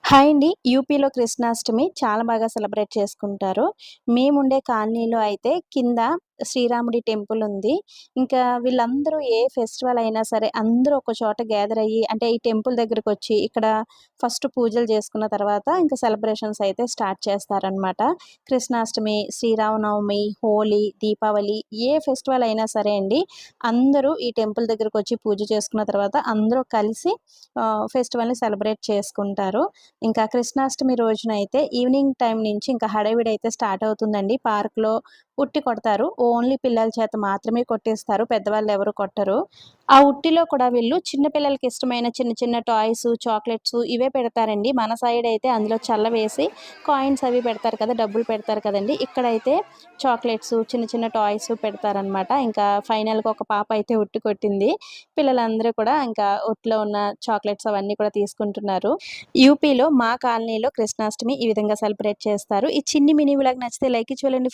Hi అండి. యూపీలో కృష్ణాష్టమి చాలా బాగా సెలబ్రేట్ చేసుకుంటారు. మేముండే కాలనీలో అయితే కింద శ్రీరాముడి టెంపుల్ ఉంది. ఇంకా వీళ్ళందరూ ఏ ఫెస్టివల్ అయినా సరే అందరూ ఒక చోట గ్యాదర్ అయ్యి అంటే ఈ టెంపుల్ దగ్గరకొచ్చి ఇక్కడ ఫస్ట్ పూజలు చేసుకున్న తర్వాత ఇంకా సెలబ్రేషన్స్ అయితే స్టార్ట్ చేస్తారనమాట. కృష్ణాష్టమి, శ్రీరామనవమి, హోలీ, దీపావళి ఏ ఫెస్టివల్ అయినా సరే అండి అందరూ ఈ టెంపుల్ దగ్గరకొచ్చి పూజ చేసుకున్న తర్వాత అందరూ కలిసి ఫెస్టివల్‌ని సెలబ్రేట్ చేసుకుంటారు. ఇంకా కృష్ణాష్టమి రోజునైతే ఈవినింగ్ టైం నుంచి ఇంకా హడావిడైతే స్టార్ట్ అవుతుందండి. పార్క్‌లో ఉట్టి కొడతారు. ఓన్లీ పిల్లల చేత మాత్రమే కొట్టిస్తారు. పెద్దవాళ్ళెవరు కొట్టరు. ఆ ఉట్టిలో కూడా వీళ్ళు చిన్న పిల్లలకి ఇష్టమైన చిన్న చిన్న టాయ్సు, చాక్లెట్సు ఇవే పెడతారండి. మన సైడ్ అయితే అందులో చల్లవేసి కాయిన్స్ అవి పెడతారు కదా! డబ్బులు పెడతారు కదండీ! ఇక్కడైతే చాక్లెట్సు, చిన్న చిన్న టాయ్సు పెడతారనమాట. ఇంకా ఫైనల్‌గా ఒక పాప అయితే ఉట్టి కొట్టింది. పిల్లలందరూ కూడా ఇంకా ఉట్టిలో ఉన్న చాక్లెట్స్ అవన్నీ కూడా తీసుకుంటున్నారు. యూపీలో మా కాలనీలో కృష్ణాష్టమి ఈ విధంగా సెలబ్రేట్ చేస్తారు. ఈ చిన్ని మినీ వ్లాగ్ నచ్చితే లైక్ ఇచ్చి వెళ్ళండి.